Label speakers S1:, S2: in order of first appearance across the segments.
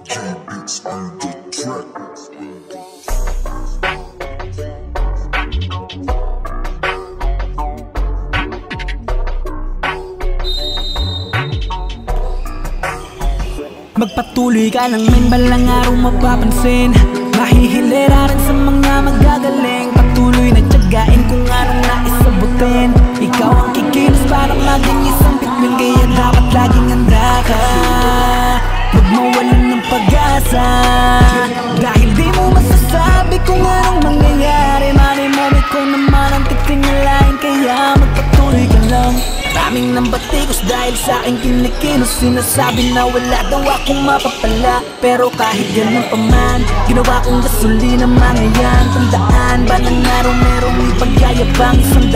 S1: G-Beats on the track.
S2: Magpatuloy ka lang, may balang araw mapapansin. Mahihilera rin sa mga magagaling. Patuloy na tiyagain kung anong nais sabutin. Ikaw ang kikilos para maging isang bituin, kaya dapat laging handa ka. Huwag mawalan ng pag-asa, dahil di mo masasabi kung anong mangyayari. Malay mo, ikaw naman ang titingalain, kaya magpatuloy ka lang. Maraming nang batikos dahil sa aking kinikilos. Sinasabi na wala daw akong mapapala, pero kahit ganun pa man, ginawa kong gasolina mga yan. Tandaan ba ng araw merong ipagyayabang 100%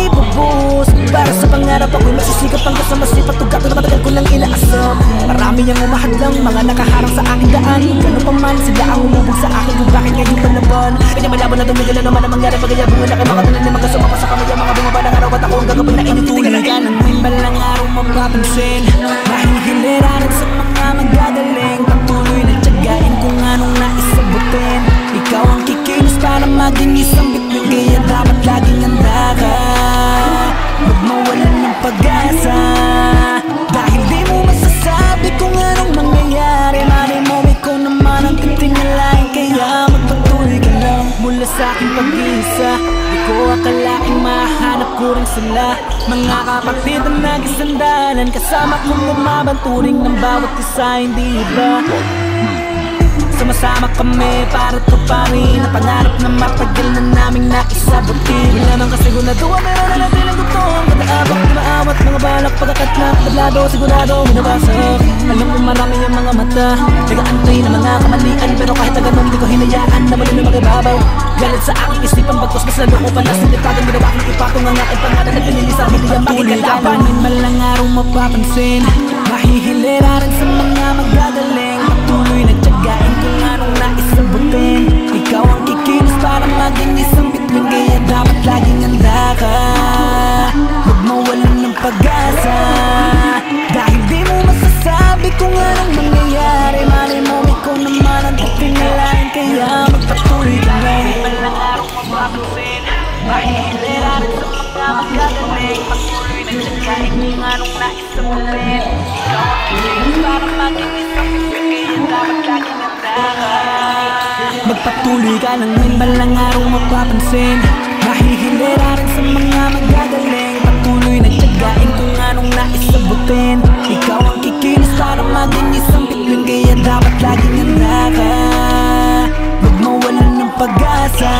S2: ibubuhos para sa pangarap ako'y masisikap hanggang sa masipat. Tugato na matagal ko nang inaasam. Marami ang umahadlang, mga nakaharang sa aking daan. Ganun pa man, sila ang umubog sa akin kung bakit ngayon palaban. Kanya malabo na tumigil na naman ang mangyari. Pagayabungan na kayo mga tunan na magkasama pa sa kamay. Mga bumaba ng araw at ako ang gagawin na inutuloy ka ng may balang araw mapapansin. Mahihilera rin sa mga magagaling. Patuloy na tiyagain kung anong nais sabutin. Ikaw ang kikilos para maging isang bituin, kaya dapat laging handa ka. Huwag mawalan ng pag-asa, dahil di mo masasabi kung anong mangyayari. Malay mo, ikaw naman ang titingalain, kaya magpatuloy ka lang. Mula sa aking pag-iisa, di ko akalaing mahanap ko rin sila. Mga kapatid na nagisandalan, kasama kong lumaban, turing ng bawat isa, hindi ba? Sama-sama kami para tuparin ang pangarap na matagal na naming naisabutin. Wala naman kasigurado, meron na natin ang gutong kataabak, di maawat, mga balak, pagkakat na tablado, sigurado, minabasok. Alam ko marami ang mga mata, nag-aantay na mga kamalian, pero kahit na ganun, di ko hinayaan na mali na mag-ibabaw. Galit sa aking isipan, bagkos mas lalo ko pa na sinitagan. Ginawa kong ipatong ang aking pangalan at pinili sa pili ang makikalaban. May malang araw mapapansin, mahihilera rin sa mga magagaling. Patuloy na tiyagain kung anong nais sabutin. Ikaw ang kikilos para maging isang bituin, kaya dapat laging handa ka. Huwag mawalan ng pag-asa, dahil di mo masasabi kung anong mangyayari. Malay mo, ikaw naman ang titingalain, kaya magpatuloy ka lang. Malang araw mapapansin, mahihilera rin sa mga magagaling. Patuloy na tiyagain kung anong nais sabutin. Ikaw ang kikilos para maging isang bituin, kaya dapat laging handa ka. Magpatuloy ka lang, may balang araw mapapansin. Mahihilera rin sa mga magagaling. Patuloy na tiyagain kung anong nais sabutin. Ikaw ang kikilos para maging isang bituin, kaya dapat laging handa ka. Huwag mawalan ng pag-asa,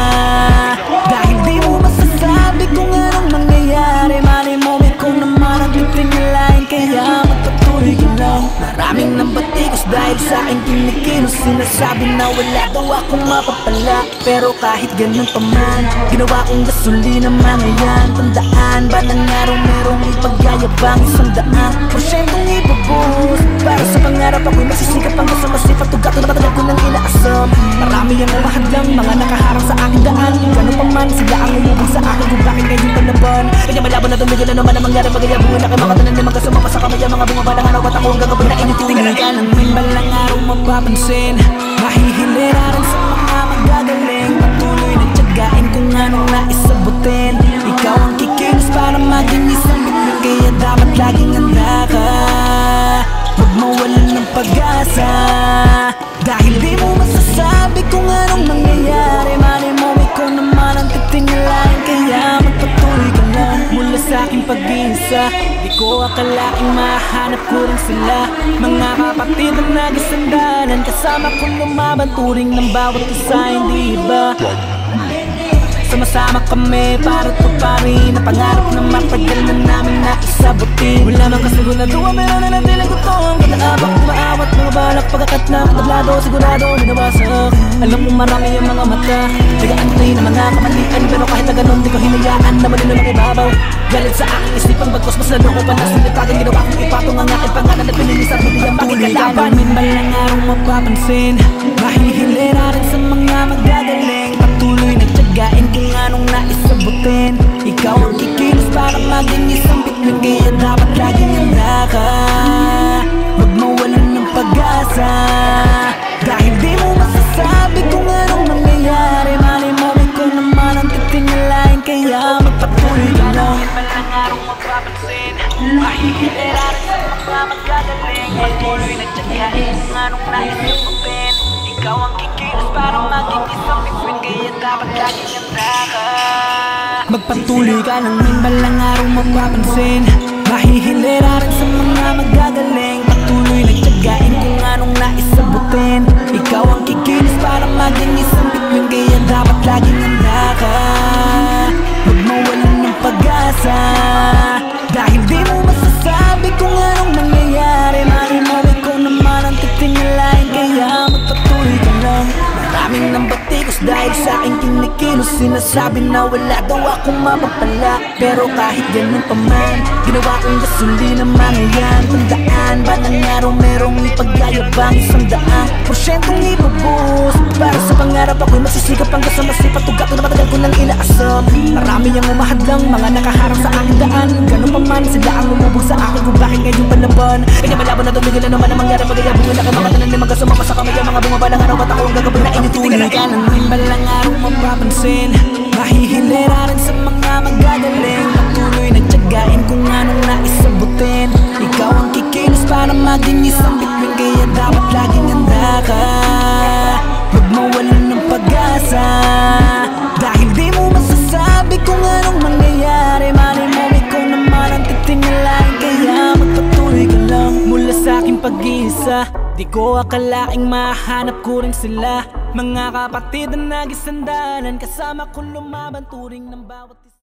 S2: dahil di mo masasabi kung anong mangyayari. Malay mo, ikaw naman ang titingalain, kaya magpatuloy ka lang. Maraming nang batikos dahil sa aking kinikilos. Sinasabi na wala daw akong mapapala, pero kahit ganun pa man, ginawa kong gasolina mga yan. Tandaan ba ng araw merong ipagyayabang 100% ibubuhos para sa pangarap ako'y masisikap hanggang sa masipat. Tugato na matagal ko nang inaasam. Marami ang umahadlang, mga nakaharang sa aking daan. Ganun pa man, sila ang umubog sa akin kung bakit ngayon palaban. Kanya malabo na tumigil na naman ang mangyari. Pagayabungan na kayo mga tunan na magkasama pa sa kamay. Mga bumaba ng araw at ako ang gagawin na inutuloy ka ng may balang araw mapapansin. Mahihilera rin sa mga magagaling. Patuloy na tiyagain kung anong nais sabutin. Ikaw ang kikilos para maging isang bituin, kaya dapat laging handa ka. Huwag mawalan ng pag-asa, dahil di mo masasabi kung anong mangyayari. Malay mo, ikaw naman ang titingalain, kaya magpatuloy ka lang. Mula sa aking pag-iisa, di ko akalaing mahanap ko rin sila. Mga kapatid na nagisandalan, kasama kong lumaban, turing ng bawat isa, hindi ba? Sama-sama kami para tuparin ang pangarap na matagal na namin naisabutin. Wala mang kasigurado, meron na natin ang gutong kataabak, maawat, mga balak, pagkakat na tablado, sigurado, minabasok. Alam mo marami ang mga mata, nag-aantay na mga kamalian, pero kahit na ganun, di ko hinayaan na mali na makibabaw. Galit sa aking isipan, bagkos mas lalo ko pa na sinitagan. Ginawa kong ipatong ang aking pangalan at pinili sa pili ang makikalaban. May balang araw mapapansin, mahihilera rin sa mga magagaling. Patuloy na tiyagain kung anong nais sabutin. Ikaw ang kikilos para maging isang bituin, kaya dapat laging handa ka. Huwag mawalan ng pag-asa, mapapansin. Mahihilera rin sa mga magagaling. Patuloy na tiyagain kung anong nais sagutin. Ikaw ang kikilos para maging isang bituin, kaya dapat laging handa ka. Magpatuloy ka nang may balang araw mapapansin. Mahihilera rin sa mga magagaling. Patuloy na tiyagain kung anong nais sagutin. Ikaw ang kikilos para maging isang bituin, kaya dapat laging handa ka. Huwag mawalan ng pag-asa, dahil di mo masasabi kung anong mangyayari. Mari mo ikaw naman ang titingalain, kaya magpatuloy ka lang. Maraming nang batikos dahil sa aking kinikilos. Sinasabi na wala daw akong mapapala, pero kahit ganun pa man, ginawa kong gasolina mga yan. Tandaan ba ng araw merong ipagyayabang 100% ibubuhos para sa pangarap. Ako'y masisikap hanggang sa masipat tugat na matagal ko nang inaasam. Marami ang umahadlang, mga nakaharap sa aking daan. Ganun pa man, sila ang umubog sa akin kung bakit ngayon palaban. Kanya malaban na tumigil na naman ang mangyari. Pagkayabungan na kamakatanan ni mga sumapa sa kamay. Mga bumabalang araw at ako ang gagawin na inititigil ka ng may balang araw mapapansin. Mahihilera rin sa mga magagaling. Patuloy na tiyagain kung anong nais sagutin. Ikaw ang kikilos para maging isang bituin, kaya dapat laging handa ka. Huwag mawalan ng pag-asa, dahil di mo masasabi kung anong mangyayari. Mali mo ikaw naman ang titingalain, kaya magpatuloy ka lang. Mula sa aking pag-iisa, di ko akalaing mahanap ko rin sila. Mga kapatid na nagisandalan, kasama ko lumaban, turing ng bawat isa.